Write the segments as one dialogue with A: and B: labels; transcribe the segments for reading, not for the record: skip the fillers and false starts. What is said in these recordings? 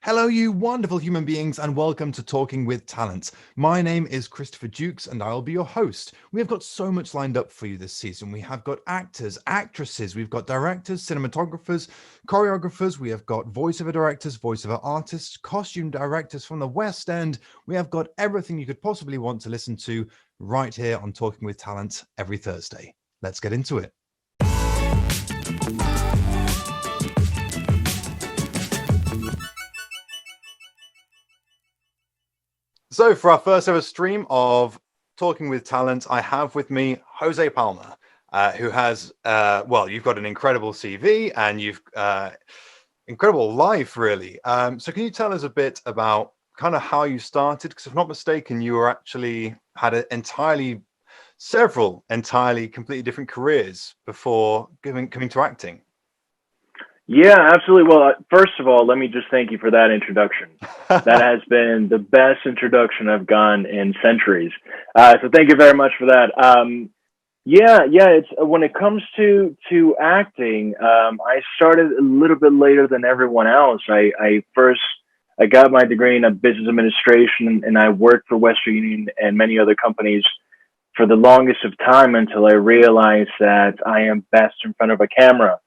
A: Hello, you wonderful human beings, and welcome to Talking with Talent. My name is Christopher Dukes, and I'll be your host. We have got so much lined up for you this season. We have got actors, actresses, we've got directors, cinematographers, choreographers, we have got voiceover directors, voiceover artists, costume directors from the West End. We have got everything you could possibly want to listen to right here on Talking with Talent every Thursday. Let's get into it. So for our first ever stream of Talking with Talent, I have with me Jose Palma, who has, you've got an incredible CV and you've incredible life, really. So can you tell us a bit about kind of how you started? Because if I'm not mistaken, you were actually had several entirely completely different careers before coming to acting.
B: Yeah, absolutely. Well, first of all, let me just thank you for that introduction. That has been the best introduction I've gotten in centuries. So thank you very much for that. It's when it comes to acting, I started a little bit later than everyone else. I got my degree in business administration, and I worked for Western Union and many other companies for the longest of time until I realized that I am best in front of a camera.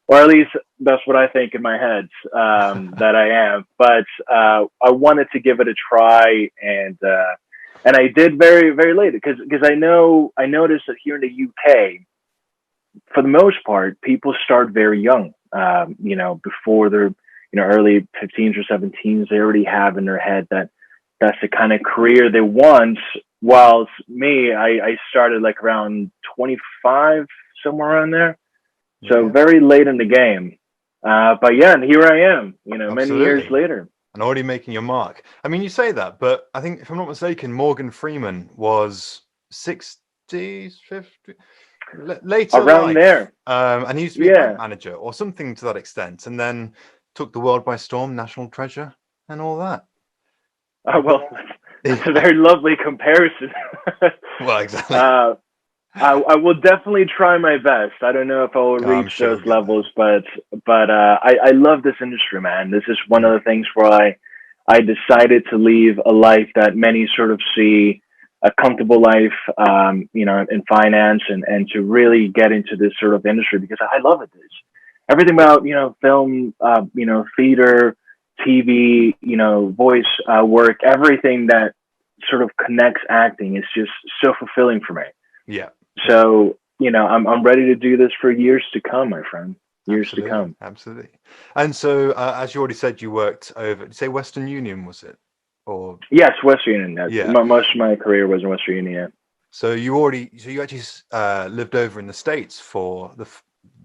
B: Or at least that's what I think in my head that I am. But I wanted to give it a try, and I did very, very late because I noticed that here in the UK, for the most part, people start very young. Before they're early 15s or 17s, they already have in their head that that's the kind of career they want. Whilst me, I started like around 25, somewhere around there. So very late in the game. But yeah, and here I am, many years later.
A: And already making your mark. I mean, you say that, but I think, if I'm not mistaken, Morgan Freeman was 60s, 50s, later
B: around
A: life.
B: there.
A: And he used to be a bank manager or something to that extent, and then took the world by storm, National Treasure, and all that.
B: Well, that's a very lovely comparison.
A: Well, exactly.
B: I will definitely try my best. I don't know if I will reach those levels, but I love this industry, man. This is one of the things where I decided to leave a life that many sort of see a comfortable life, in finance, and to really get into this sort of industry because I love it. This everything about film, theater, TV, voice work, everything that sort of connects acting is just so fulfilling for me.
A: Yeah.
B: So, I'm ready to do this for years to come, my friend. Years to come.
A: Absolutely. And so, as you already said, you worked over, did you say Western Union, was it? Or
B: yes, Western Union. Yeah. Most of my career was in Western Union. Yeah.
A: So you actually lived over in the States for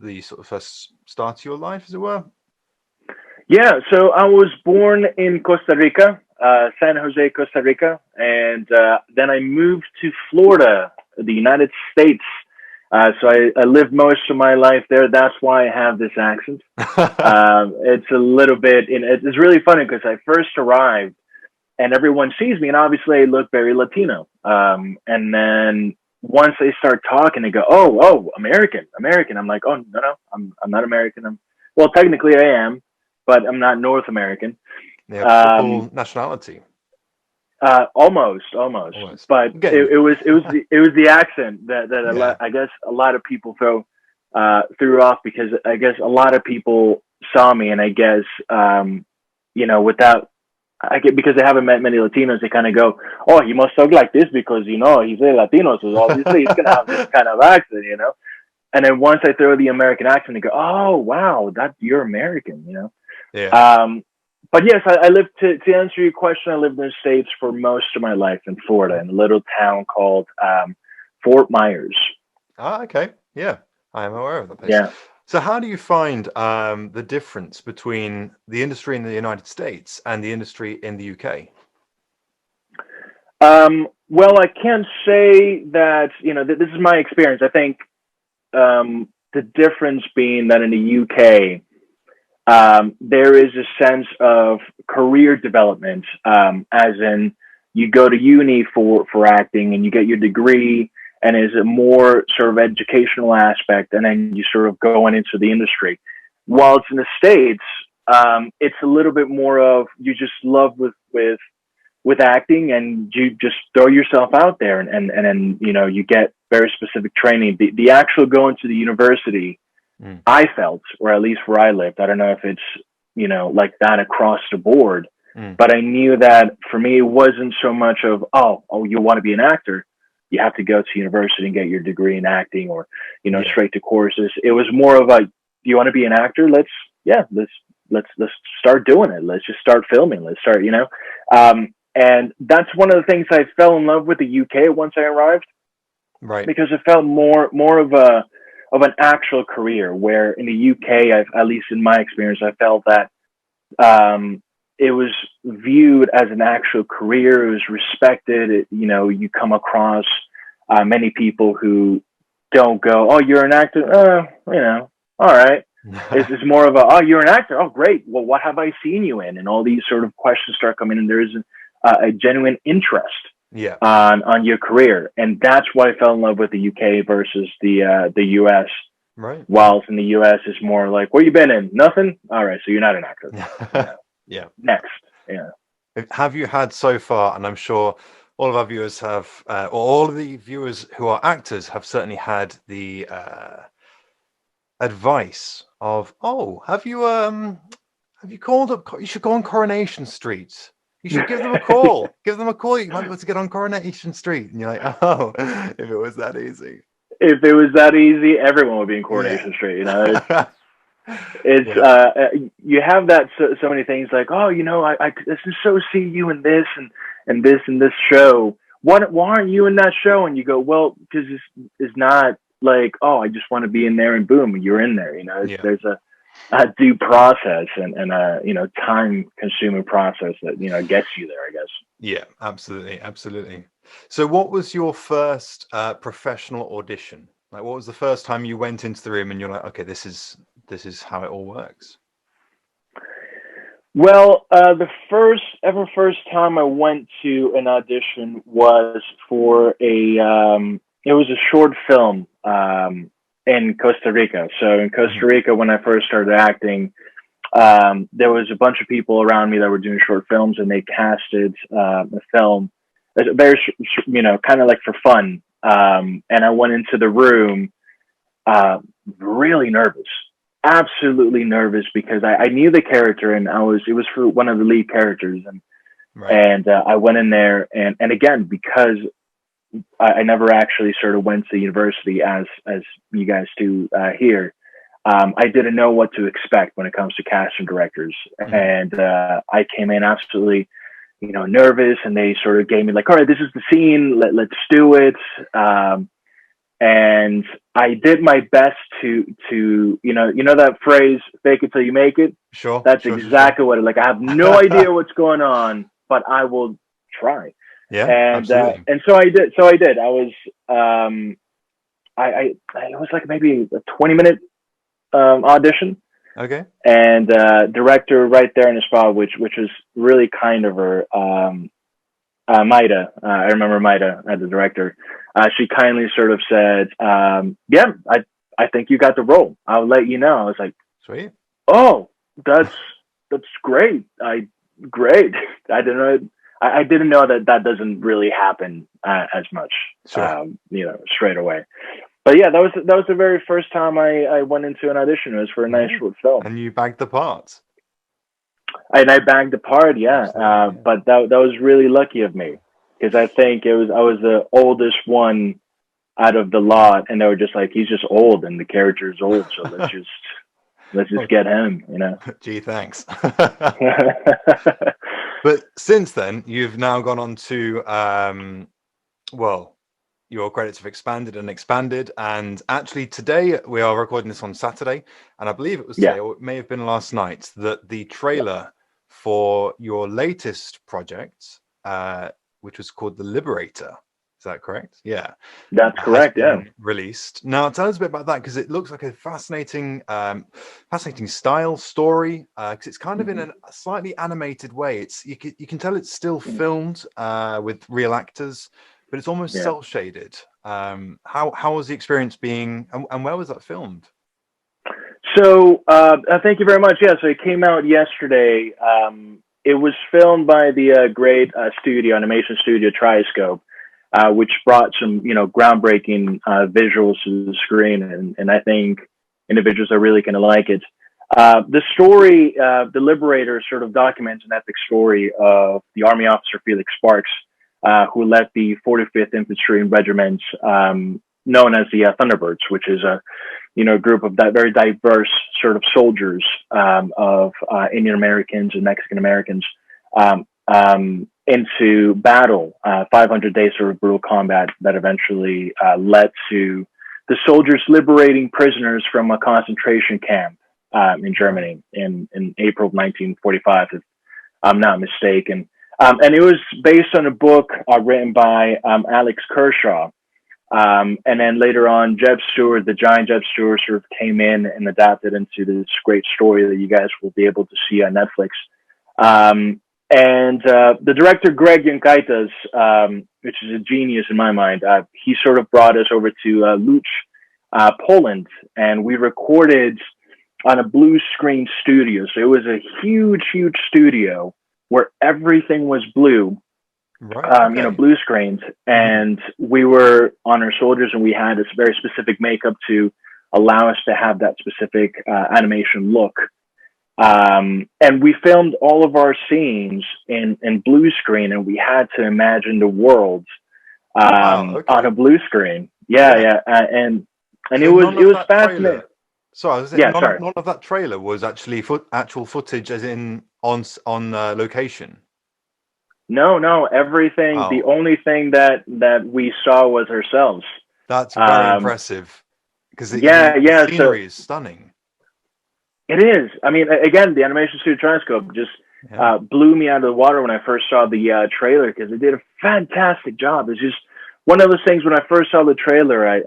A: the sort of first start of your life, as it were?
B: Yeah. So I was born in Costa Rica, San Jose, Costa Rica. And then I moved to Florida, the United States. So I lived most of my life there. That's why I have this accent. It's a little bit, it's really funny because I first arrived and everyone sees me and obviously I look very Latino. And then once they start talking, they go, oh, American. I'm like, oh, no, I'm not American. Well, technically I am, but I'm not North American.
A: Yeah, full nationality.
B: Almost. But it was the accent that I guess a lot of people threw off because I guess a lot of people saw me and I guess because they haven't met many Latinos, they kind of go, oh, he must talk like this because he's a Latino, so obviously he's gonna have this kind of accent, And then once I throw the American accent, they go, oh wow, you're American,
A: Yeah.
B: But yes, I lived, to answer your question, I lived in the States for most of my life in Florida, in a little town called Fort Myers.
A: Ah, okay. Yeah, I am aware of that place.
B: Yeah.
A: So how do you find the difference between the industry in the United States and the industry in the UK?
B: Well, I can't say that, this is my experience. I think the difference being that in the UK, there is a sense of career development, as in you go to uni for acting and you get your degree and is a more sort of educational aspect, and then you sort of going into the industry. While it's in the States, it's a little bit more of you just love with acting, and you just throw yourself out there, and then you get very specific training. The actual going to the university, I felt, or at least where I lived, I don't know if it's like that across the board, but I knew that for me it wasn't so much of oh you want to be an actor, you have to go to university and get your degree in acting, or straight to courses. It was more of a, do you want to be an actor? Let's start doing it. Let's just start filming. Let's start, and that's one of the things I fell in love with the UK once I arrived,
A: right?
B: Because it felt more of an actual career. Where in the UK, at least in my experience, I felt that it was viewed as an actual career. It was respected. You come across many people who don't go, "Oh, you're an actor. All right." It's more of a, "Oh, you're an actor. Oh, great. Well, what have I seen you in?" And all these sort of questions start coming in. There's a genuine interest on your career, and that's why I fell in love with the UK versus the US.
A: Right.
B: Whilst in the US, it's more like, "What you been in? Nothing. All right, so you're not an actor."
A: Yeah.
B: Next. Yeah.
A: Have you had so far, and I'm sure all of our viewers have, or all of the viewers who are actors have certainly had the advice of, "Oh, have you called up? You should go on Coronation Street. You should give them a call. Give them a call. You might be able to get on Coronation Street." And you're like, "Oh, if it was that easy."
B: If it was that easy, everyone would be in Coronation Street. It's you have that so many things like, "Oh, I just so see you in this and this and this show. Why aren't you in that show?" And you go, "Well, because it's not like, oh, I just want to be in there and boom, you're in there." There's a due process and a time consuming process that gets you there, I guess.
A: Yeah, absolutely. So what was your first professional audition? Like, what was the first time you went into the room and you're like, "Okay, this is how it all works"?
B: Well, the first time I went to an audition was for it was a short film in Costa Rica. So in Costa Rica, when I first started acting, there was a bunch of people around me that were doing short films, and they casted a film, very kind of like for fun. And I went into the room really nervous, absolutely nervous, because I knew the character, and it was for one of the lead characters, and I went in there, and again, because I never actually sort of went to university as you guys do here. I didn't know what to expect when it comes to casting directors, and I came in absolutely nervous, and they sort of gave me like, "All right, this is the scene. Let's do it." And I did my best to that phrase, "Fake it till you make it."
A: Sure.
B: That's exactly what it, like, I have no idea what's going on, but I will try.
A: Yeah.
B: And
A: absolutely.
B: and so I did. I was it was like maybe a 20-minute audition.
A: Okay.
B: And director right there in the spot, which was really kind of her, Maida. I remember Maida, the director. She kindly sort of said, "Yeah, I think you got the role. I'll let you know." I was like,
A: "Sweet.
B: Oh, that's great. Great. I didn't know. I didn't know that doesn't really happen as much,
A: Sure.
B: Straight away. But yeah, that was the very first time I went into an audition. It was for a nice short film,
A: and you bagged the part.
B: And I bagged the part, yeah. But that was really lucky of me, because I think I was the oldest one out of the lot, and they were just like, "He's just old, and the character's old, so let's just get him."
A: Gee, thanks. But since then, you've now gone on to your credits have expanded and expanded, and actually today, we are recording this on Saturday, and I believe it was today, or it may have been last night, that the trailer for your latest project, which was called The Liberator, is that correct? Yeah,
B: that's correct. Yeah,
A: released. Now, tell us a bit about that, because it looks like a fascinating style story. Because it's kind of in a slightly animated way. It's you can tell it's still filmed with real actors, but it's almost cel-shaded. How was the experience being, and where was that filmed?
B: So thank you very much. Yeah, so it came out yesterday. It was filmed by the great animation studio Trioscope, which brought some, groundbreaking visuals to the screen, and I think individuals are really going to like it. The story, The Liberator, sort of documents an epic story of the Army officer Felix Sparks, who led the 45th Infantry Regiment, known as the Thunderbirds, which is a group of very diverse sort of soldiers of Indian Americans and Mexican Americans into battle, 500 days of brutal combat that eventually led to the soldiers liberating prisoners from a concentration camp in Germany in April of 1945, if I'm not mistaken. And it was based on a book written by Alex Kershaw. And then later on, Jeb Stewart, the giant Jeb Stewart, sort of came in and adapted into this great story that you guys will be able to see on Netflix. And the director, Greg Yankaitis, which is a genius in my mind, he sort of brought us over to Łódź, Poland, and we recorded on a blue screen studio. So it was a huge, huge studio where everything was blue.
A: Right. Okay.
B: Blue screens, and we were on our soldiers, and we had this very specific makeup to allow us to have that specific animation look. And we filmed all of our scenes in blue screen, and we had to imagine the world on a blue screen. Yeah. And
A: So
B: it was fascinating.
A: Sorry, none of that trailer was actually actual footage, as in on location.
B: No, everything. Oh. The only thing that we saw was ourselves.
A: That's very impressive. Because the scenery is stunning.
B: It is. I mean, again, the animation studio Trioscope just blew me out of the water when I first saw the trailer, because they did a fantastic job. It's just one of those things. When I first saw the trailer, I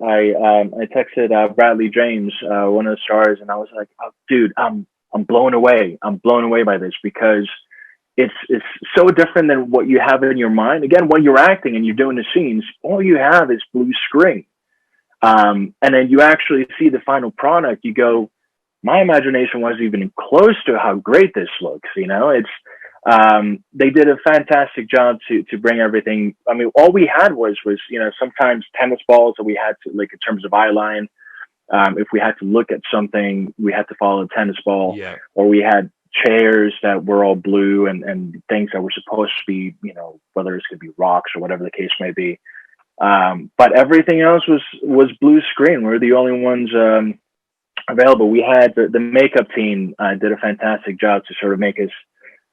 B: texted Bradley James, one of the stars, and I was like, "Oh, dude, I'm blown away. I'm blown away by this, because it's so different than what you have in your mind. Again, when you're acting and you're doing the scenes, all you have is blue screen. And then you actually see the final product, you go, my imagination wasn't even close to how great this looks. It's they did a fantastic job to bring everything. I mean, all we had was sometimes tennis balls that we had to, like, in terms of eye line. If we had to look at something, we had to follow a tennis ball, or we had chairs that were all blue and things that were supposed to be, whether it's going to be rocks or whatever the case may be. But everything else was blue screen. We're the only ones available. We had the makeup team did a fantastic job to sort of make us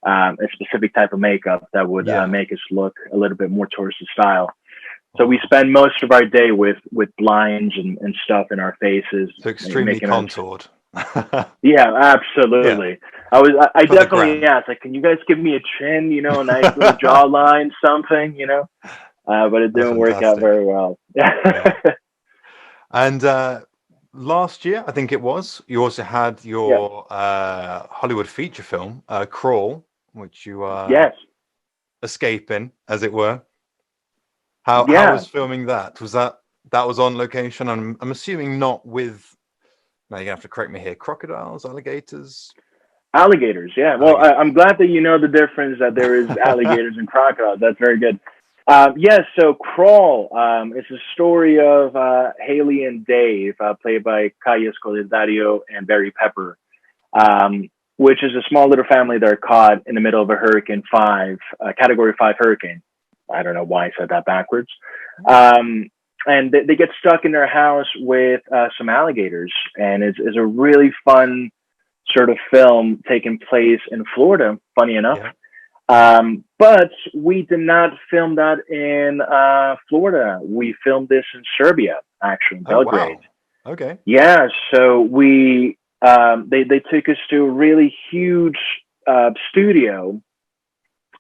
B: a specific type of makeup that would make us look a little bit more towards the style. So we spend most of our day with blinds and stuff in our faces.
A: So extremely contoured.
B: Yeah, absolutely. Yeah. I definitely asked, like, can you guys give me a chin, a nice little jawline, something, but it didn't work out very well.
A: Yeah. And last year, I think it was, you also had your Hollywood feature film, Crawl, which you escaping, as it were. How was filming that? Was that was on location? I'm assuming not with. Now you're gonna have to correct me here. Crocodiles, alligators.
B: Alligators, yeah. Well, I'm glad that you know the difference, that there is alligators and crocodiles. That's very good. So Crawl is a story of Haley and Dave, played by Kaya Scodelario and Barry Pepper, which is a small little family that are caught in the middle of a Hurricane 5, Category 5 hurricane. I don't know why I said that backwards. And they get stuck in their house with some alligators, and it's a really fun sort of film taking place in Florida, funny enough. Yeah. But we did not film that in Florida. We filmed this in Serbia, actually, in Belgrade.
A: Wow. Okay.
B: Yeah, so we they took us to a really huge studio,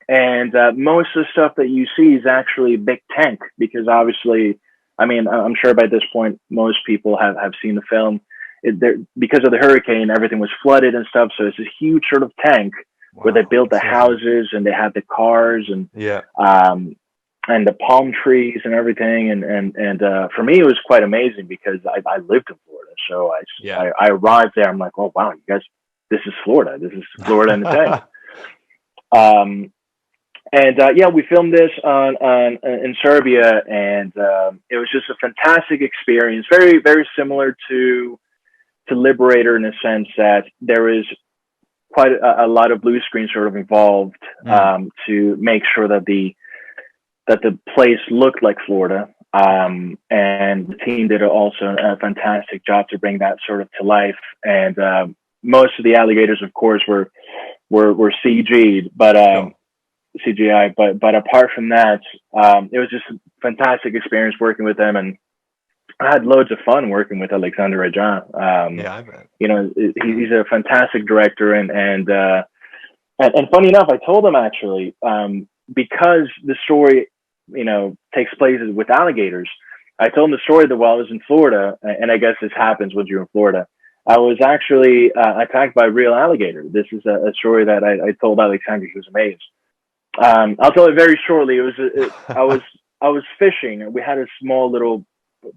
B: and most of the stuff that you see is actually a big tank, because obviously, I mean, I'm sure by this point most people have seen the film. Because of the hurricane, everything was flooded and stuff, so it's a huge sort of tank. Wow, where they built the houses and they had the cars and the palm trees and everything. And for me, it was quite amazing, because I lived in Florida. So
A: Yeah.
B: I arrived there. I'm like, oh wow, you guys, this is Florida. This is Florida in the tank. And yeah, we filmed this on in Serbia, and it was just a fantastic experience. Very very similar to Liberator in a sense that there is quite a lot of blue screen sort of involved to make sure that the place looked like Florida. And the team did also a fantastic job to bring that sort of to life. And most of the alligators, of course, were CG'd, but CGI. But apart from that, it was just a fantastic experience working with them, and I had loads of fun working with Alexander Aja.
A: Yeah, I bet.
B: You know, he's a fantastic director, and funny enough, I told him actually, because the story, you know, takes place with alligators. I told him the story that while I was in Florida, and I guess this happens when you're in Florida, I was actually attacked by a real alligator. This is a story that I told Alexander. He was amazed. I'll tell it very shortly. I was fishing. We had a small little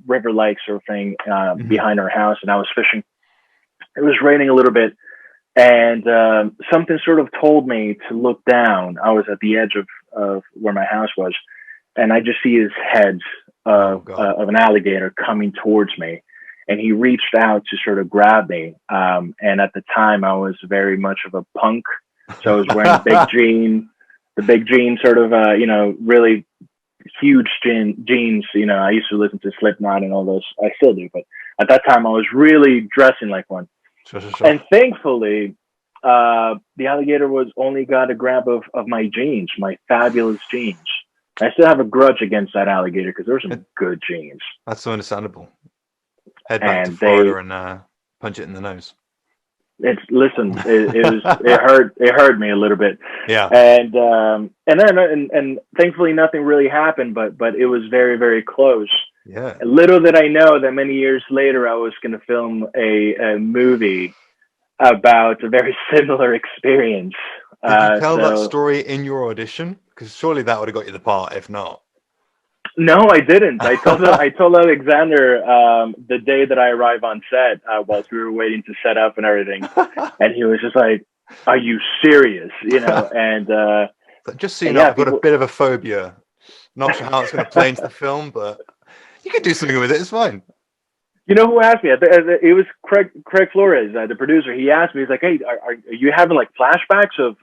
B: river-like sort of thing behind our house, and I was fishing. It was raining a little bit, and something sort of told me to look down. I was at the edge of where my house was, and I just see his head of an alligator coming towards me, and he reached out to sort of grab me. And at the time, I was very much of a punk, so I was wearing the big jean sort of, you know, really huge jeans. You know, I used to listen to Slipknot and all those. I still do, but at that time, I was really dressing like one.
A: Sure.
B: And thankfully, the alligator only got a grab of my jeans, my fabulous jeans. I still have a grudge against that alligator because there were some good jeans.
A: That's so understandable. Head back to Florida and punch it in the nose.
B: It hurt me a little bit.
A: Yeah.
B: And thankfully nothing really happened, but it was very, very close.
A: Yeah.
B: Little did I know that many years later I was going to film a movie about a very similar experience.
A: Did you tell that story in your audition? Because surely that would have got you the part, if not.
B: No, I didn't. I told Alexander the day that I arrived on set, whilst we were waiting to set up and everything, and he was just like, "Are you serious?" You know, and
A: just so you know, I've got a bit of a phobia. Not sure how it's going to play into the film, but you can do something with it. It's fine.
B: You know who asked me? It was Craig Flores, the producer. He asked me, he's like, "Hey, are you having like flashbacks of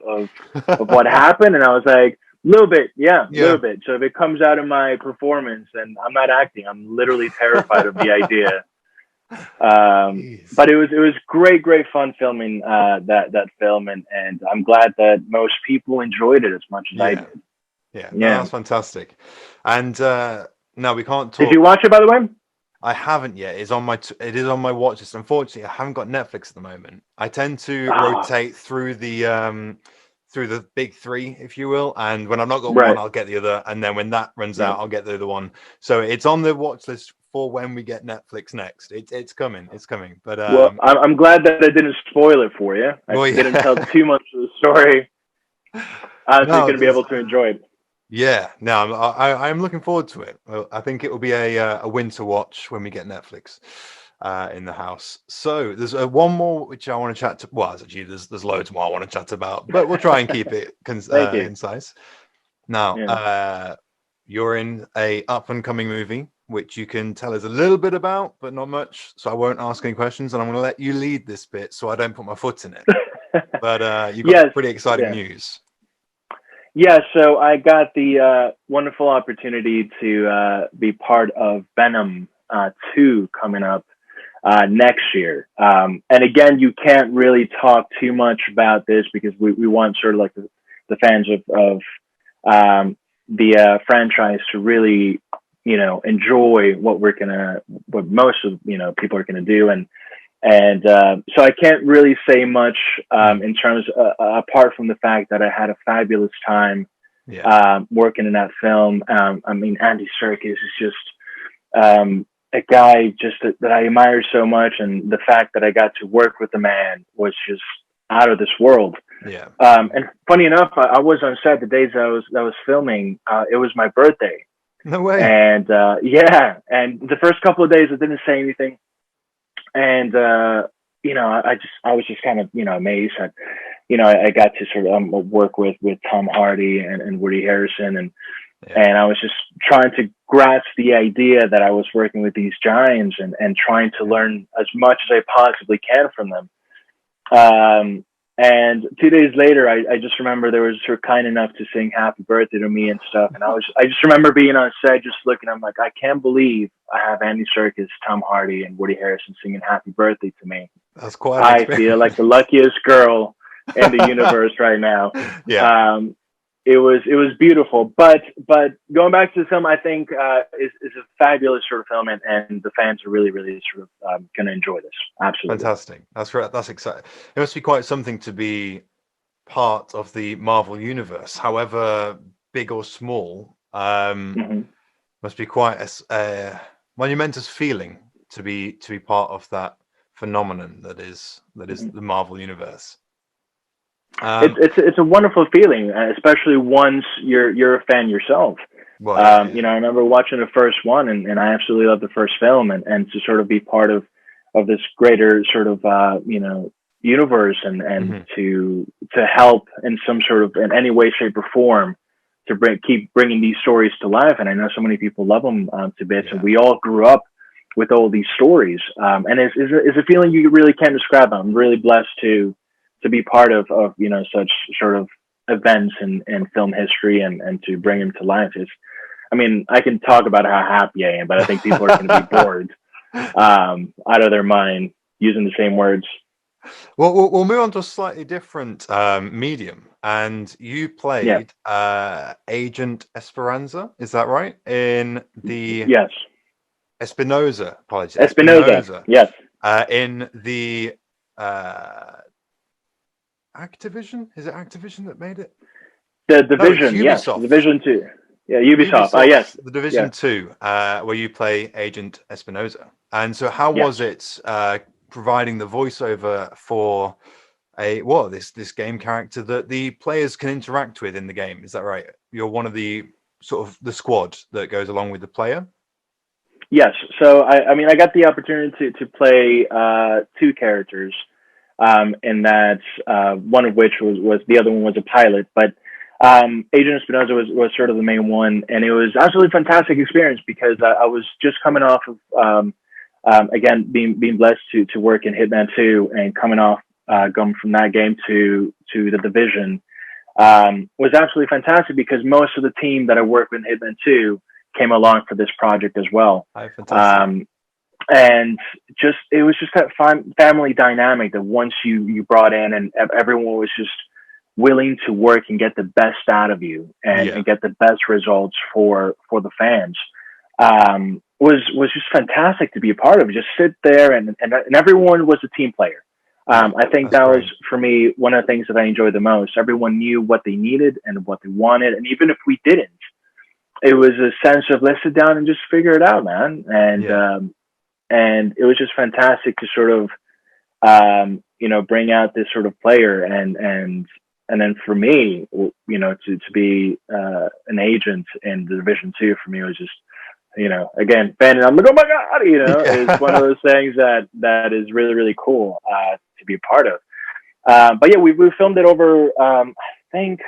B: what happened?" And I was like, little bit. Little bit. So if it comes out in my performance, and I'm not acting, I'm literally terrified of the idea. But it was great fun filming that film, and I'm glad that most people enjoyed it as much as I did.
A: Yeah, no, that's fantastic. And no, we can't talk.
B: Did you watch it, by the way?
A: I haven't yet. It is on my watch list. Unfortunately, I haven't got Netflix at the moment. I tend to rotate through the big three, if you will. And when I've not got one, I'll get the other. And then when that runs out, I'll get the other one. So it's on the watch list for when we get Netflix next. It's coming. It's coming. But
B: well, I'm glad that I didn't spoil it for you. I didn't tell too much of the story. I was going to be able to enjoy it.
A: Yeah, no, I'm looking forward to it. I think it will be a winter watch when we get Netflix in the house. So there's one more which I want to chat to. Well, actually, there's loads more I want to chat about, but we'll try and keep it concise. Now, you're in a up and coming movie which you can tell us a little bit about, but not much. So I won't ask any questions, and I'm going to let you lead this bit so I don't put my foot in it. But you got pretty exciting news.
B: Yeah, so I got the wonderful opportunity to be part of Venom 2 coming up next year. And again, you can't really talk too much about this because we want sort of like the fans of the franchise to really, you know, enjoy what most of, you know, people are gonna do. And so I can't really say much in terms apart from the fact that I had a fabulous time working in that film. I mean, Andy Serkis is just a guy that I admire so much, and the fact that I got to work with the man was just out of this world.
A: Yeah.
B: And funny enough, I was on set the days I was filming. It was my birthday.
A: No way.
B: And and the first couple of days I didn't say anything. and I was just kind of amazed that I got to sort of work with Tom Hardy and Woody Harrelson, and I was just trying to grasp the idea that I was working with these giants and trying to learn as much as I possibly can from them. And 2 days later, I just remember they were sort of kind enough to sing happy birthday to me and stuff. And I just remember being on set, just looking, I'm like, I can't believe I have Andy Serkis, Tom Hardy, and Woody Harrelson singing happy birthday to me.
A: That's quite
B: I feel like the luckiest girl in the universe right now.
A: Yeah.
B: It was beautiful, but going back to the film, I think is a fabulous sort of film, and the fans are really sort of going to enjoy this. Absolutely,
A: fantastic. That's right. That's exciting. It must be quite something to be part of the Marvel universe, however big or small. Must be quite a monumentous feeling to be part of that phenomenon that is the Marvel universe.
B: It's a wonderful feeling, especially once you're a fan yourself. Well, I remember watching the first one, and I absolutely loved the first film, and to sort of be part of this greater sort of universe, and to help in some sort of in any way, shape, or form to keep bringing these stories to life. And I know so many people love them to bits, and we all grew up with all these stories, and it's a feeling you really can't describe. I'm really blessed to be part of such sort of events in film history, and to bring them to life. I can talk about how happy I am, but I think people are going to be bored out of their mind using the same words.
A: Well, we'll move on to a slightly different medium. And you played Agent Esperanza, is that right? In the
B: Yes.
A: Espinosa, apologies.
B: Espinosa, yes.
A: In the Activision? Is it Activision that made it?
B: The Division, yes. Division 2. Yeah, Ubisoft. Yes.
A: The Division 2, where you play Agent Espinosa. And so how was it providing the voiceover for this game character that the players can interact with in the game? Is that right? You're one of the sort of the squad that goes along with the player?
B: Yes. So I got the opportunity to play two characters. And that one of which was the other one was a pilot, but Agent Espinosa was sort of the main one, and it was absolutely fantastic experience because I was just coming off of again being blessed to work in Hitman 2, and coming off going from that game to the Division was absolutely fantastic because most of the team that I worked with in Hitman 2 came along for this project as well.
A: Fantastic.
B: And it was just that family dynamic that once you brought in, and everyone was just willing to work and get the best out of you, and get the best results for the fans, was just fantastic to be a part of. Just sit there, and everyone was a team player. I think that was, for me, one of the things that I enjoyed the most. Everyone knew what they needed and what they wanted, and even if we didn't, it was a sense of let's sit down and just figure it out, man. And it was just fantastic to sort of, bring out this sort of player, and then for me, to be an agent in the Division 2 for me was just, again, fan, and I'm like, oh my God, it's one of those things that is really, really cool to be a part of. But yeah, we filmed it over, I think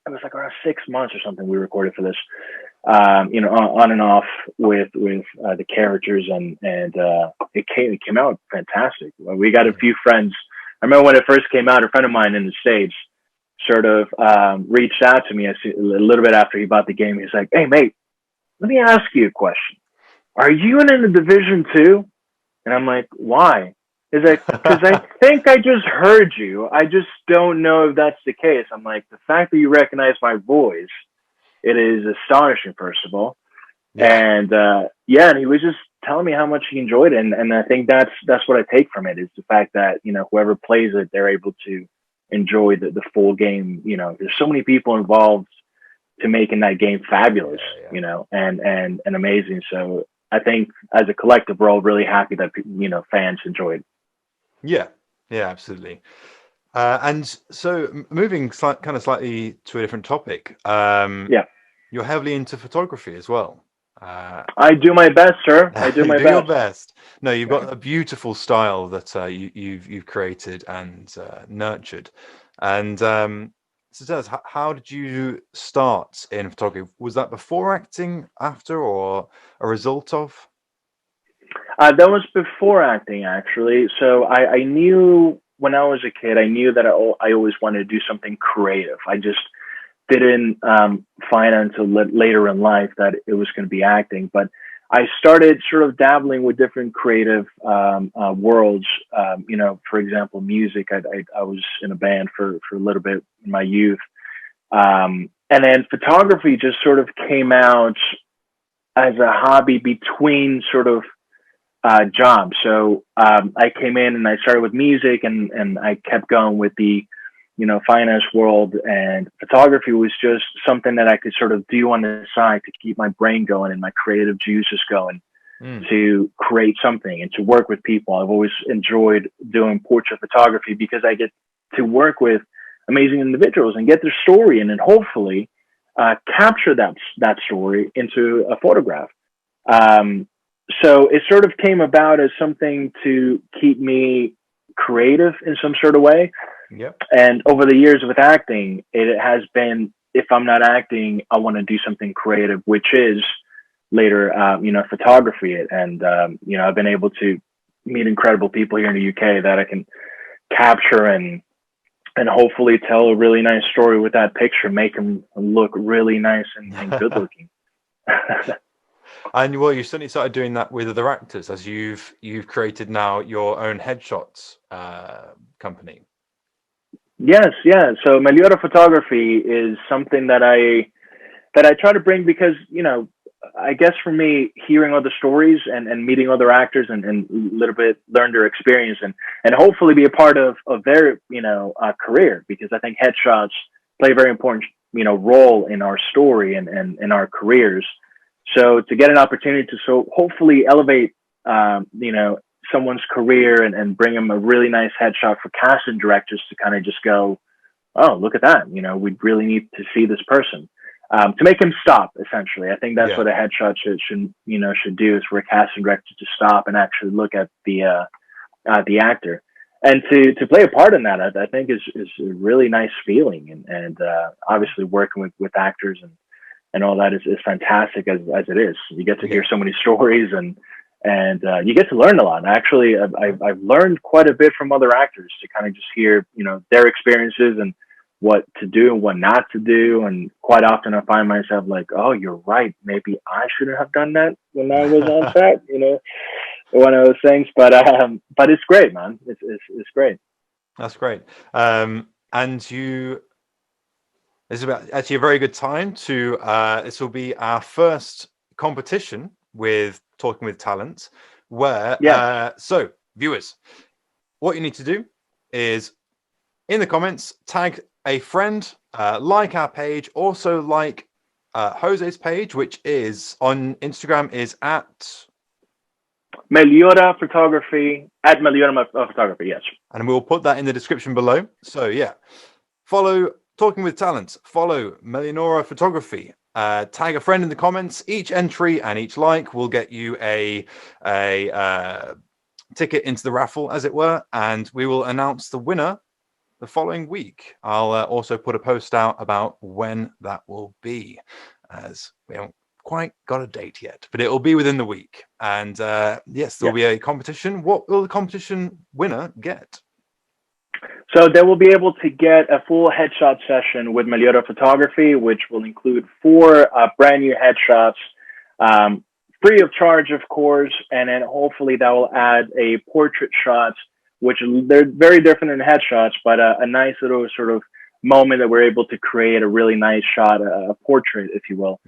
B: it was like around 6 months or something we recorded for this. On and off with the characters, and it came out fantastic. We got a few friends. I remember when it first came out, a friend of mine in the States sort of reached out to me a little bit after he bought the game. He's like, "Hey, mate, let me ask you a question. Are you in the Division 2?" And I'm like, "Why?" He's like, "Because I think I just heard you. I just don't know if that's the case." I'm like, "The fact that you recognize my voice, it is astonishing, first of all." And and he was just telling me how much he enjoyed it, and I think that's what I take from it, is the fact that whoever plays it, they're able to enjoy the full game. There's so many people involved to making that game fabulous, and amazing. So I think as a collective, we're all really happy that fans enjoyed.
A: Yeah, absolutely. And so moving kind of slightly to a different topic. You're heavily into photography as well.
B: I do my best, sir. I do
A: You
B: my
A: do your
B: best.
A: best. No, you've got a beautiful style that you've created and nurtured. And so, Des, how did you start in photography? Was that before acting, after, or a result of?
B: That was before acting, actually. So I knew when I was a kid, I knew that I always wanted to do something creative. I just didn't find until later in life that it was going to be acting. But I started sort of dabbling with different creative worlds. For example, music. I was in a band for a little bit in my youth. And then photography just sort of came out as a hobby between sort of job. So I came in and I started with music, and I kept going with the finance world, and photography was just something that I could sort of do on the side to keep my brain going and my creative juices going to create something and to work with people. I've always enjoyed doing portrait photography because I get to work with amazing individuals and get their story and then hopefully capture that story into a photograph. So it sort of came about as something to keep me creative in some sort of way.
A: Yep.
B: And over the years with acting, it has been, if I'm not acting, I want to do something creative, which is later, photography. And, I've been able to meet incredible people here in the UK that I can capture and hopefully tell a really nice story with that picture, make them look really nice and good looking.
A: And well, you certainly started doing that with other actors as you've created now your own headshots company.
B: Yes, yeah. So Meliora Photography is something that I try to bring because, I guess for me, hearing other stories and meeting other actors and a little bit learn their experience and hopefully be a part of their, career, because I think headshots play a very important, role in our story and in our careers. So to get an opportunity to hopefully elevate, someone's career and bring them a really nice headshot for casting directors to kind of just go, oh, look at that. We really need to see this person. To make him stop, essentially. I think that's what a headshot should do, is for a casting director to stop and actually look at the actor. And to play a part in that, I think is a really nice feeling. And obviously working with actors and all that is fantastic as it is. You get to hear so many stories and you get to learn a lot. Actually, I've learned quite a bit from other actors to kind of just hear, their experiences and what to do and what not to do. And quite often I find myself like, oh, you're right. Maybe I shouldn't have done that when I was on set, one of those things. But it's great, man. It's great.
A: That's great. And this is actually a very good time to, this will be our first competition with Talking with Talent, where, so viewers, what you need to do is in the comments, tag a friend, like our page, also like Jose's page, which is on Instagram is at
B: Meliora Photography, at Meliora Photography, yes.
A: And we'll put that in the description below. So yeah, follow Talking with Talent, follow Meliora Photography, tag a friend in the comments. Each entry and each like will get you a ticket into the raffle, as it were, and we will announce the winner the following week. I'll also put a post out about when that will be, as we haven't quite got a date yet, but it will be within the week. And yes, there will be a competition. What will the competition winner get?
B: So they will be able to get a full headshot session with Meliora Photography, which will include 4 brand new headshots, free of charge, of course, and then hopefully that will add a portrait shot, which they're very different than headshots, but a nice little sort of moment that we're able to create a really nice shot, a portrait, if you will,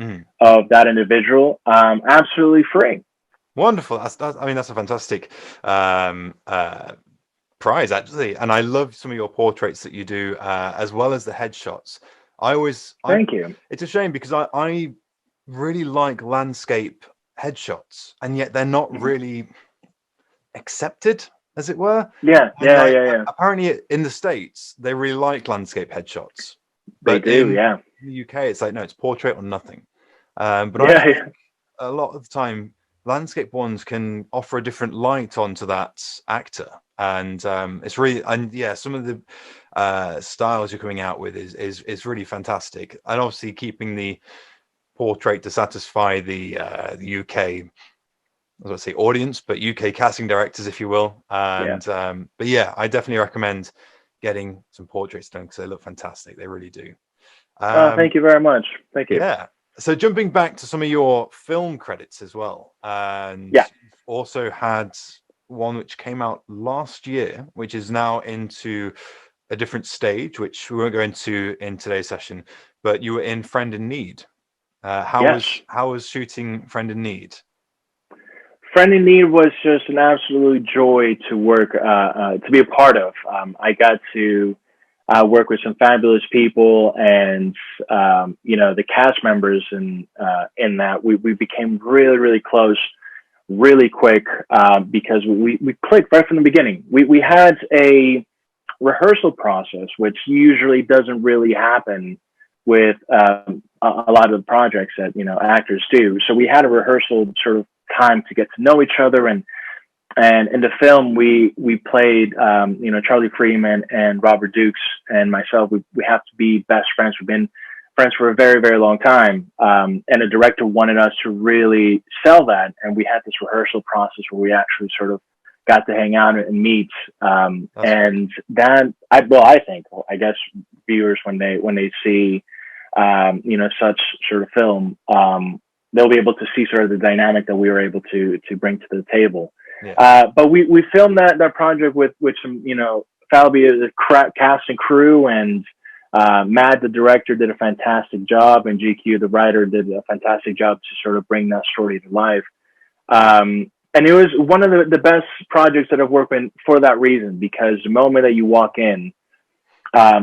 B: of that individual, absolutely free.
A: Wonderful. That's a fantastic prize, actually. And I love some of your portraits that you do, as well as the headshots. Thank you. It's a shame because I really like landscape headshots, and yet they're not really accepted, as it were.
B: Yeah.
A: Apparently in the States, they really like landscape headshots.
B: They do,
A: in the UK, it's like, no, it's portrait or nothing. But a lot of the time landscape ones can offer a different light onto that actor, and it's really, and yeah, some of the styles you're coming out with is really fantastic, and obviously keeping the portrait to satisfy the UK, I was going to say audience, but UK casting directors, if you will. And but yeah, I definitely recommend getting some portraits done because they look fantastic. They really do.
B: Thank you very much. Thank you.
A: Yeah. So jumping back to some of your film credits as well, and you've also had one which came out last year, which is now into a different stage, which we won't go into in today's session. But you were in Friend in Need. How was shooting Friend in Need?
B: Friend in Need was just an absolute joy to work, to be a part of. I got to work with some fabulous people, and the cast members, and in that we became really, really close, really quick, because we clicked right from the beginning. We had a rehearsal process, which usually doesn't really happen with a lot of the projects that actors do. So we had a rehearsal sort of time to get to know each other, and in the film we played Charlie Freeman and Robert Dukes and myself. We have to be best friends. We've been friends for a very, very long time, and the director wanted us to really sell that, and we had this rehearsal process where we actually sort of got to hang out and meet, and that I guess viewers, when they see such sort of film, they'll be able to see sort of the dynamic that we were able to bring to the table. Yeah. But we filmed that project with some, Falby, the cast and crew, and Matt, the director, did a fantastic job, and GQ, the writer, did a fantastic job to sort of bring that story to life. And it was one of the best projects that I've worked in for that reason, because the moment that you walk in,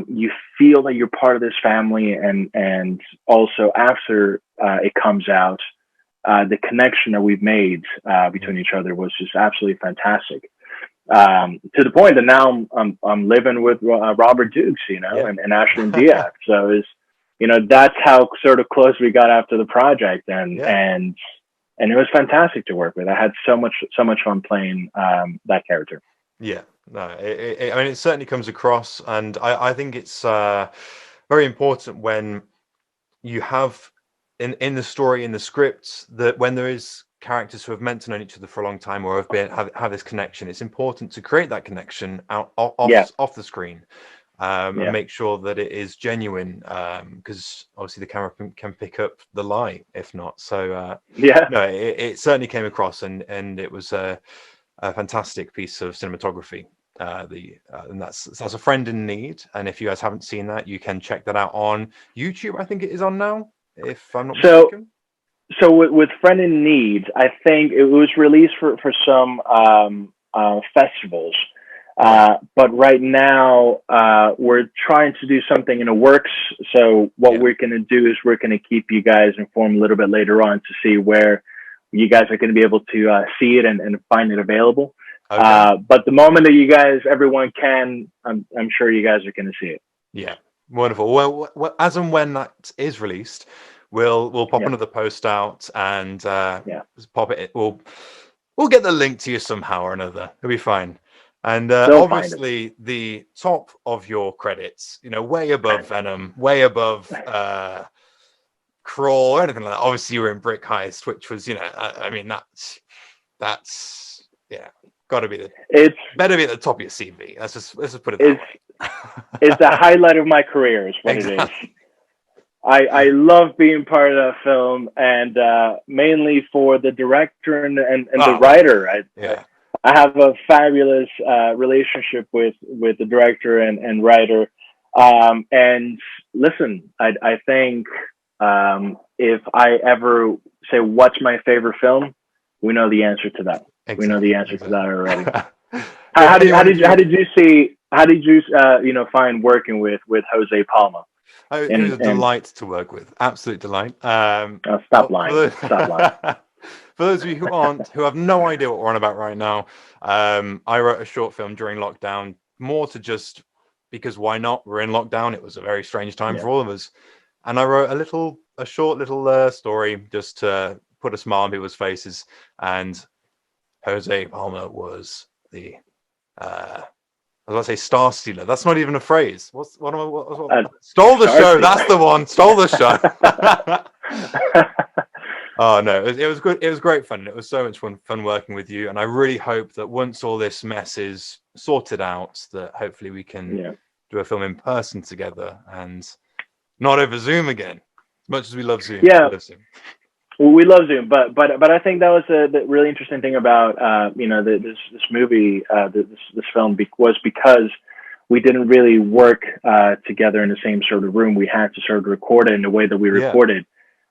B: you feel that you're part of this family, and also after it comes out, the connection that we've made between each other was just absolutely fantastic. To the point that now I'm living with Robert Dukes, and Ashlyn Diaz. So that's how sort of close we got after the project, and it was fantastic to work with. I had so much fun playing that character.
A: Yeah, no, I mean, it certainly comes across, and I think it's very important when you have in the story, in the script, that when there is characters who have meant to know each other for a long time, or have this connection, it's important to create that connection off the screen, and make sure that it is genuine, because obviously the camera can pick up the lie if not. So no, it certainly came across, and it was a fantastic piece of cinematography. And that's A Friend in Need, and if you guys haven't seen that, you can check that out on YouTube. I think it is on now, if I'm not mistaken.
B: So with Friend in Need, I think it was released for some festivals, but right now we're trying to do something in the works. So what we're going to do is we're going to keep you guys informed a little bit later on to see where you guys are going to be able to see it and find it available. Okay. But the moment that everyone can, I'm sure you guys are going to see it.
A: Yeah, wonderful. Well, as and when that is released, we'll pop another post out and pop it. We'll get the link to you somehow or another. It'll be fine. And obviously, the top of your credits, way above Venom, way above Crawl, or anything like that. Obviously, you were in Brick Heist, which was, I mean, that's got to be better be at the top of your CV. Let's just put it that way.
B: It's the highlight of my career, is what it is. I love being part of that film, and mainly for the director and the writer. I have a fabulous relationship with the director and writer. And listen, I think if I ever say what's my favorite film, we know the answer to that. Exactly. We know the answer to that already. How did you find working with Jose Palma?
A: It was a delight to work with. Absolute delight.
B: Stop lying.
A: For those of you who have no idea what we're on about right now, I wrote a short film during lockdown, more to just because why not? We're in lockdown. It was a very strange time for all of us, and I wrote a short little story just to put a smile on people's faces. And Jose Palma was the I was about to say star stealer. That's not even a phrase. What stole the show. Stealer. That's the one. Stole the show. Oh no, it was good. It was great fun. It was so much fun working with you. And I really hope that once all this mess is sorted out, that hopefully we can do a film in person together and not over Zoom again. As much as we love Zoom.
B: Yeah. We love Zoom, but I think that was the really interesting thing about this movie, this film was because we didn't really work together in the same sort of room. We had to sort of record it in the way that we recorded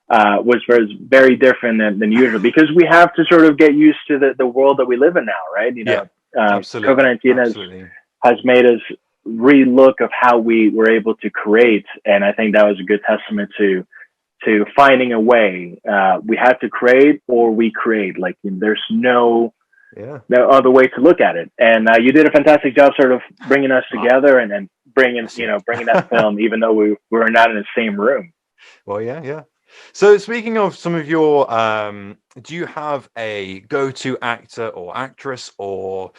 B: was very different than usual, because we have to sort of get used to the world that we live in now, right? COVID-19 has made us relook of how we were able to create, and I think that was a good testament to finding a way. We have to create or we create. Like, there's no other way to look at it. And you did a fantastic job sort of bringing us together and bringing that film, even though we were not in the same room.
A: Well, yeah. So speaking of some of your, do you have a go-to actor or actress or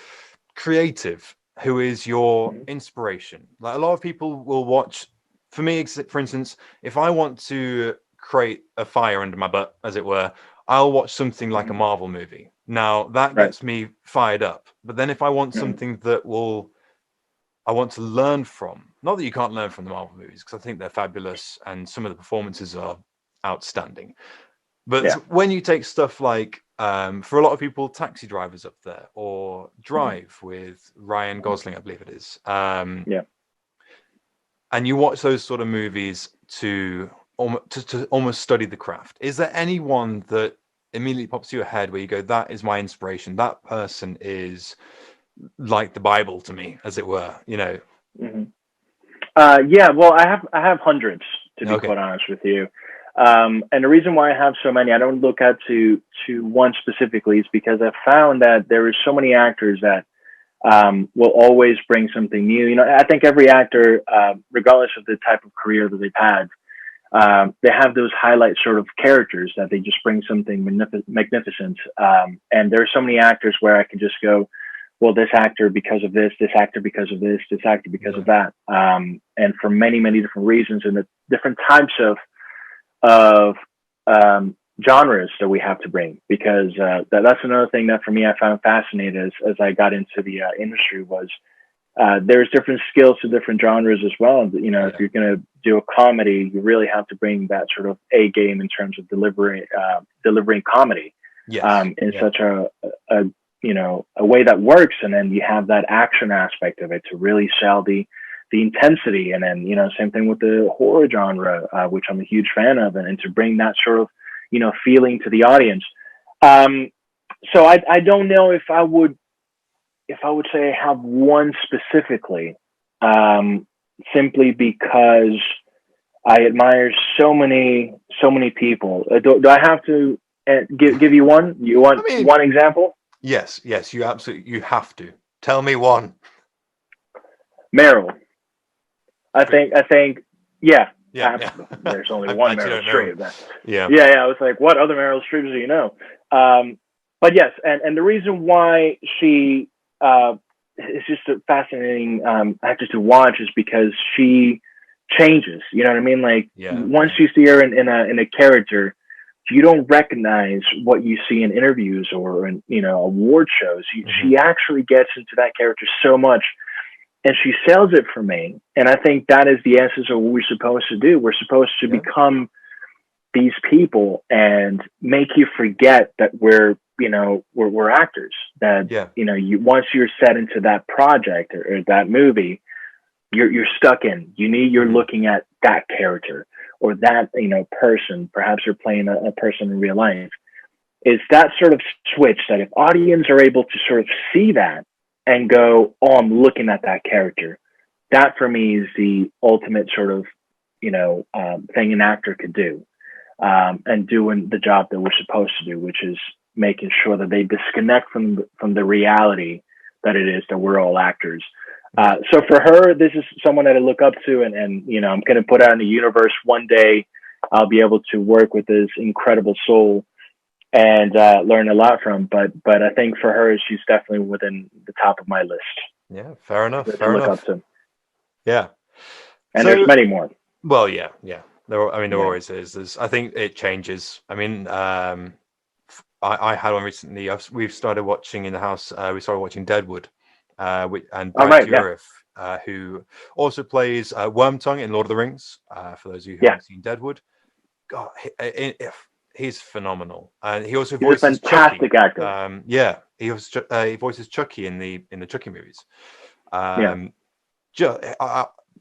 A: creative who is your inspiration? Like, a lot of people will watch, for me, for instance, if I want to create a fire under my butt, as it were, I'll watch something like a Marvel movie. Now that gets me fired up. But then if I want something that I want to learn from, not that you can't learn from the Marvel movies, because I think they're fabulous and some of the performances are outstanding. But when you take stuff like, for a lot of people, Taxi Driver's up there, or Drive with Ryan Gosling, I believe it is. And you watch those sort of movies to almost study the craft. Is there anyone that immediately pops to your head where you go, that is my inspiration? That person is like the Bible to me, as it were, Well,
B: I have hundreds, to be quite honest with you. And the reason why I have so many, I don't look out to one specifically, is because I've found that there are so many actors that will always bring something new. I think every actor, regardless of the type of career that they've had, they have those highlight sort of characters that they just bring something magnificent. And there are so many actors where I can just go, well, this actor because of this actor because of this actor because of that. And for many, many different reasons, and the different types of genres that we have to bring, because that's another thing that for me I found fascinating as I got into the industry was there's different skills to different genres as well. If you're going to do a comedy, you really have to bring that sort of A game in terms of delivering comedy in such a way that works, and then you have that action aspect of it to really sell the intensity. And then, same thing with the horror genre, which I'm a huge fan of, and to bring that sort of, feeling to the audience. So I don't know if I would say I have one specifically, simply because I admire so many people. Do I have to give you one? You want one example?
A: Yes, you have to. Tell me one.
B: Meryl. I think, there's only one Meryl Streep. I was like, what other Meryl Streeps do you know? But yes, and the reason why she is just a fascinating actor to watch is because she changes. You know what I mean? Like, once you see her in a character, you don't recognize what you see in interviews or in award shows. She actually gets into that character so much. And she sells it for me. And I think that is the essence of what we're supposed to do. We're supposed to become these people and make you forget that we're actors. That, once you're set into that project or that movie, you're stuck in. You're looking at that character or that, person. Perhaps you're playing a person in real life. It's that sort of switch that if audience are able to sort of see that, and go, oh, I'm looking at that character. That for me is the ultimate sort of, thing an actor could do, and doing the job that we're supposed to do, which is making sure that they disconnect from the reality that it is that we're all actors. So for her, this is someone that I look up to, and I'm going to put out in the universe one day. I'll be able to work with this incredible soul and learn a lot from. But I think for her, she's definitely within the top of my list
A: Yeah, fair enough.
B: to
A: Fair
B: look up
A: enough.
B: to.
A: Yeah.
B: And there's
A: So,
B: many more.
A: well, yeah, yeah. There
B: Yeah.
A: always is. I think it changes. I mean, I had one recently. We've started watching in the house. We started watching Deadwood, and
B: All
A: Brad
B: right. Yeah.
A: Dourif, who also plays Wormtongue in Lord of the Rings. For those of you who
B: Yeah.
A: haven't seen Deadwood, God, he's phenomenal, and he also
B: He's a
A: voices Chucky.
B: fantastic actor.
A: Yeah, he voices Chucky in the Chucky movies.
B: Yeah.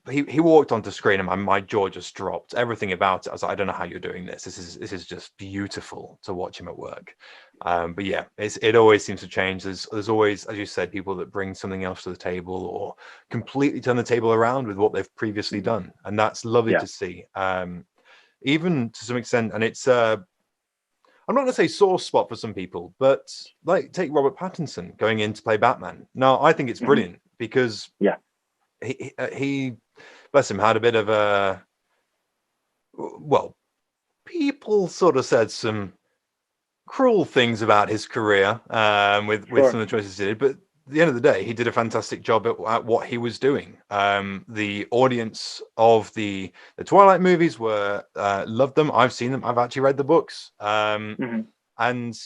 A: He walked onto screen and my jaw just dropped. Everything about it, I was like, I don't know how you're doing this. This is just beautiful to watch him at work. But yeah, it always seems to change. There's always, as you said, people that bring something else to the table or completely turn the table around with what they've previously done, and that's lovely
B: Yeah.
A: to see. Even to some extent, and it's I'm not going to say sore spot for some people, but like take Robert Pattinson going in to play Batman. Now, I think it's
B: Hmm.
A: brilliant because
B: Yeah.
A: he bless him, had a bit of a, well, people sort of said some cruel things about his career with
B: Sure.
A: some of the choices he did, but at the end of the day, he did a fantastic job at what he was doing. The audience of the Twilight movies were loved them. I've seen them. I've actually read the books,
B: Hmm.
A: and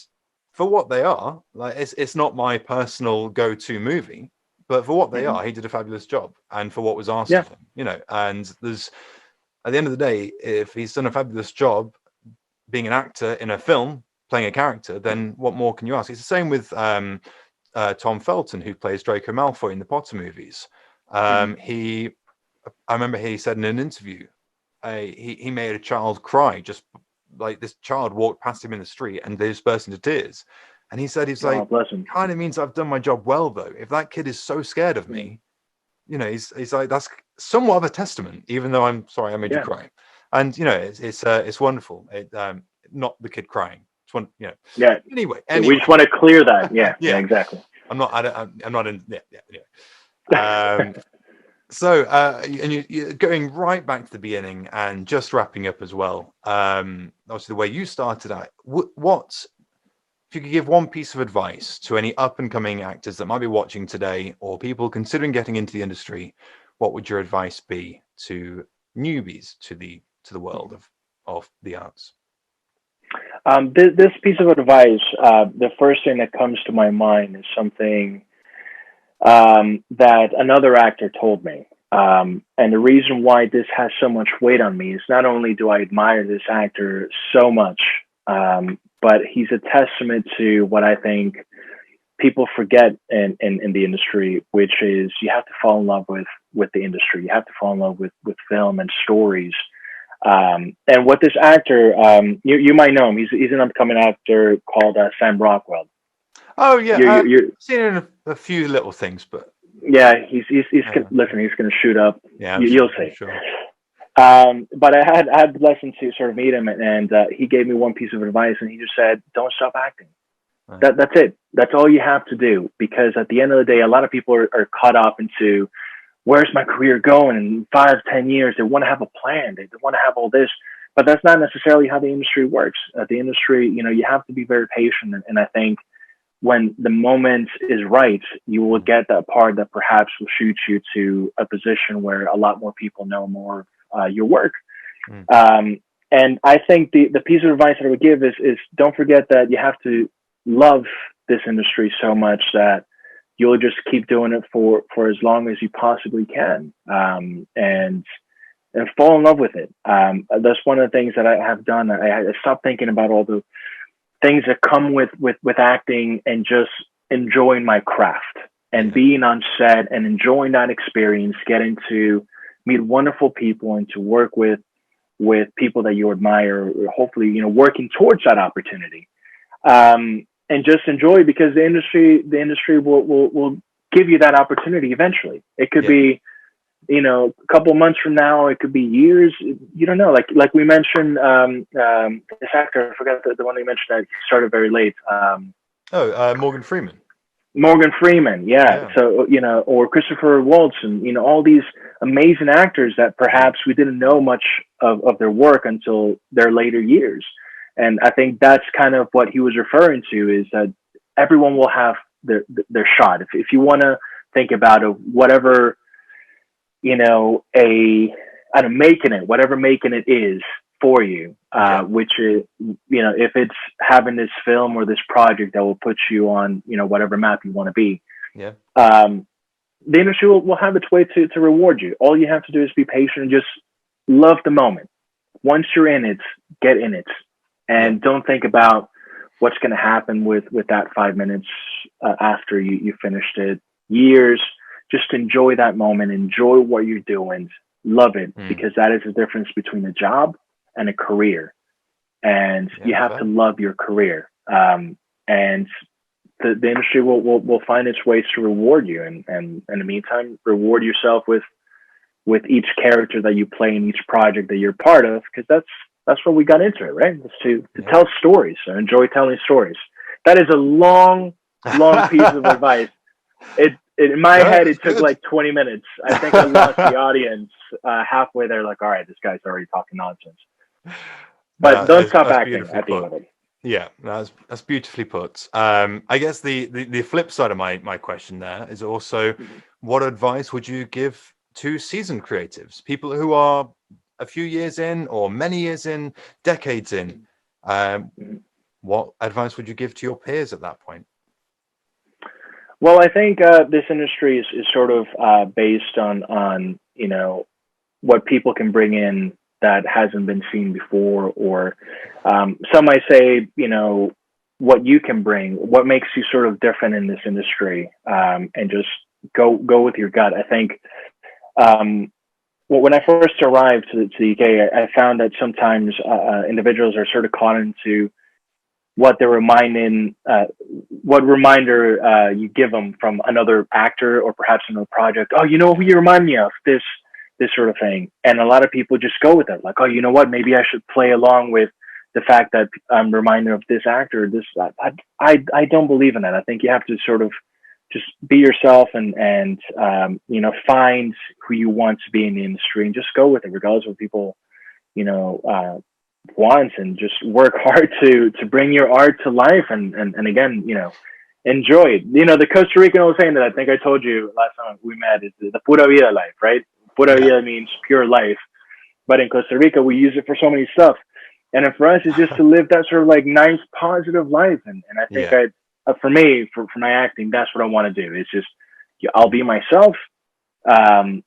A: for what they are, like it's not my personal go-to movie, but for what they
B: Hmm.
A: are, he did a fabulous job, and for what was asked
B: Yeah.
A: of him, And there's at the end of the day, if he's done a fabulous job being an actor in a film playing a character, then what more can you ask? It's the same with Tom Felton, who plays Draco Malfoy in the Potter movies.
B: Hmm.
A: I remember he said in an interview, he made a child cry, just like this child walked past him in the street and they just burst into tears. And he said, he's
B: Oh,
A: like,
B: bless him.
A: kind of means I've done my job well, though. If that kid is so scared of
B: Mm.
A: me, he's like, that's somewhat of a testament, even though I'm sorry I made you
B: Yeah.
A: cry. And it's wonderful. Not the kid crying. It's one,
B: Yeah.
A: Anyway,
B: We just want to clear that. Yeah. Yeah.
A: yeah.
B: Exactly.
A: I'm not. I'm not in. Yeah. Anyway. So, and you're going right back to the beginning and just wrapping up as well. Obviously, the way you started out. What if you could give one piece of advice to any up and coming actors that might be watching today, or people considering getting into the industry? What would your advice be to newbies to the world of the arts?
B: This piece of advice, the first thing that comes to my mind is something that another actor told me. And the reason why this has so much weight on me is not only do I admire this actor so much, but he's a testament to what I think people forget in the industry, which is you have to fall in love with the industry. You have to fall in love with film and stories. And what this actor, you might know him. He's an upcoming actor called Sam Rockwell.
A: Oh yeah,
B: You're
A: seen him in a few little things, but
B: yeah, he's listen. He's gonna shoot up.
A: yeah,
B: You'll see.
A: Sure.
B: But I had the blessing to sort of meet him, and he gave me one piece of advice, and he just said, "Don't stop acting."
A: Right.
B: That's it. That's all you have to do. Because at the end of the day, a lot of people are caught up into where's my career going in 5-10 years. They want to have a plan. They want to have all this, but that's not necessarily how the industry works. The industry, you have to be very patient, and I think when the moment is right, you will get that part that perhaps will shoot you to a position where a lot more people know more of your work. And I think the piece of advice that I would give is don't forget that you have to love this industry so much that you'll just keep doing it for as long as you possibly can, and fall in love with it. That's one of the things that I have done. I stopped thinking about all the things that come with acting and just enjoying my craft and being on set and enjoying that experience, getting to meet wonderful people and to work with people that you admire, or hopefully, working towards that opportunity. And just enjoy, because the industry will give you that opportunity eventually. It could be, a couple of months from now, it could be years. You don't know. Like we mentioned, this actor, I forgot the one we mentioned that started very late.
A: Morgan Freeman.
B: Morgan Freeman, yeah. So, or Christopher Waltz, and, all these amazing actors that perhaps we didn't know much of their work until their later years. And I think that's kind of what he was referring to, is that everyone will have their shot. If you want to think about it, whatever, whatever making it is for you, which is, if it's having this film or this project that will put you on, whatever map you want to be.
A: Yeah.
B: The industry will have its way to reward you. All you have to do is be patient and just love the moment. Once you're in it, get in it, and don't think about what's going to happen with that 5 minutes after you finished it. Years, just enjoy that moment, enjoy what you're doing, love it, because that is the difference between a job and a career. And you have to love your career. And the industry will find its ways to reward you. And in the meantime, reward yourself with each character that you play in each project that you're part of, because that's what we got into it, right? It's to tell stories. So enjoy telling stories. That is a long piece of advice. In my head, it took like 20 minutes. I think I lost the audience halfway there. Like, all right, this guy's already talking nonsense. But don't stop acting at the end of it.
A: Yeah, that's beautifully put. I guess the flip side of my question there is also, what advice would you give to seasoned creatives, people who are a few years in or many years in, decades in? What advice would you give to your peers at that point?
B: Well, I think this industry is sort of based on what people can bring in that hasn't been seen before, or some might say, what you can bring, what makes you sort of different in this industry, and just go with your gut. I think when I first arrived to the UK, I found that sometimes individuals are sort of caught into what reminder you give them from another actor or perhaps another project. Oh, you know who you remind me of? This sort of thing. And a lot of people just go with it. Like, oh, you know what? Maybe I should play along with the fact that I'm reminded of this actor. I don't believe in that. I think you have to sort of just be yourself and find who you want to be in the industry and just go with it, regardless of what people, want, and just work hard to bring your art to life. And again, enjoy it. The Costa Rican old saying that I think I told you last time we met is the pura vida life, right? Pura vida means pure life. But in Costa Rica, we use it for so many stuff. And for us, it's just to live that sort of like nice, positive life. And I think for me, for my acting, that's what I want to do. It's just, I'll be myself. And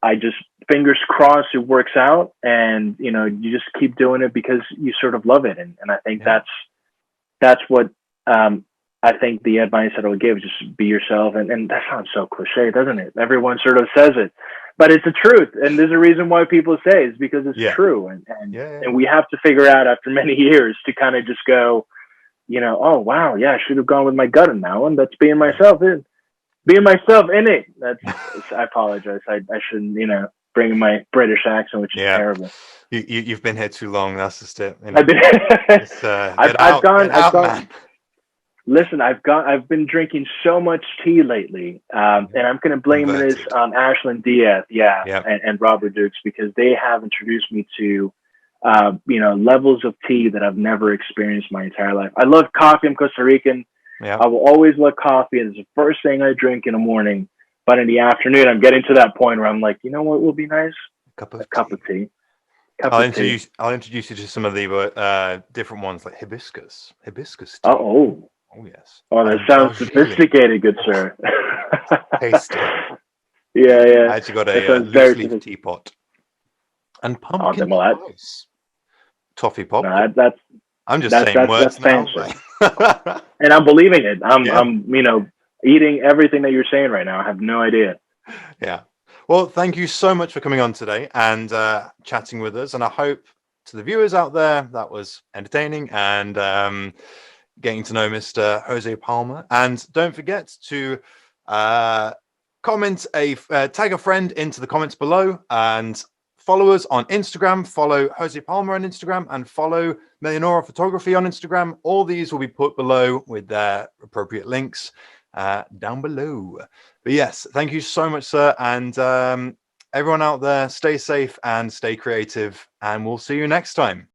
B: I just, fingers crossed, it works out. And, you just keep doing it because you sort of love it. And I think that's what, I think the advice that I would give is just be yourself. And that sounds so cliche, doesn't it? Everyone sort of says it, but it's the truth. And there's a reason why people say it's because it's true. And we have to figure out after many years to kind of just go, oh, wow, yeah, I should have gone with my gut on that one. That's being myself in it. I apologize. I shouldn't, bring in my British accent, which is terrible.
A: You've been here too long. That's just it.
B: I've gone. Listen, I've been drinking so much tea lately, and I'm going to blame this on Ashland Diaz, and Robert Dukes, because they have introduced me to, levels of tea that I've never experienced my entire life. I love coffee. I'm Costa Rican. Yeah. I will always love coffee. It's the first thing I drink in the morning, but in the afternoon, I'm getting to that point where I'm like, you know what will be nice? A cup of tea.
A: I'll introduce you to some of the different ones, like hibiscus tea.
B: Oh, yes. Oh, that sounds sophisticated, good sir.
A: Tasty.
B: Yeah.
A: I actually got a loose leaf teapot. And pumpkin spice. Toffee pop. I'm just saying words now.
B: And I'm believing it. I'm eating everything that you're saying right now. I have no idea.
A: Yeah. Well, thank you so much for coming on today and chatting with us. And I hope to the viewers out there that was entertaining and getting to know Mr. Jose Palma. And don't forget to tag a friend into the comments below, and follow us on Instagram. Follow Jose Palma on Instagram and follow Millionora Photography on Instagram. All these will be put below with their appropriate links down below. But yes, thank you so much, sir. And everyone out there, stay safe and stay creative. And we'll see you next time.